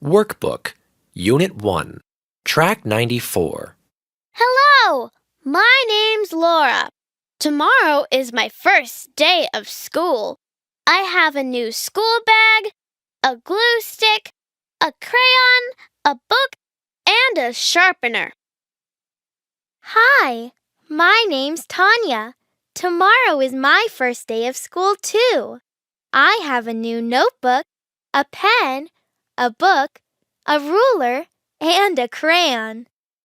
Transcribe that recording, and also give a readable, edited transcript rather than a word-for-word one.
Workbook, Unit 1, Track 94. Hello, my name's Laura. Tomorrow is my first day of school. I have a new school bag, a glue stick, a crayon, a book, and a sharpener. Hi, my name's Tanya. Tomorrow is my first day of school, too. I have a new notebook, a pen, a book, a ruler, and a crayon.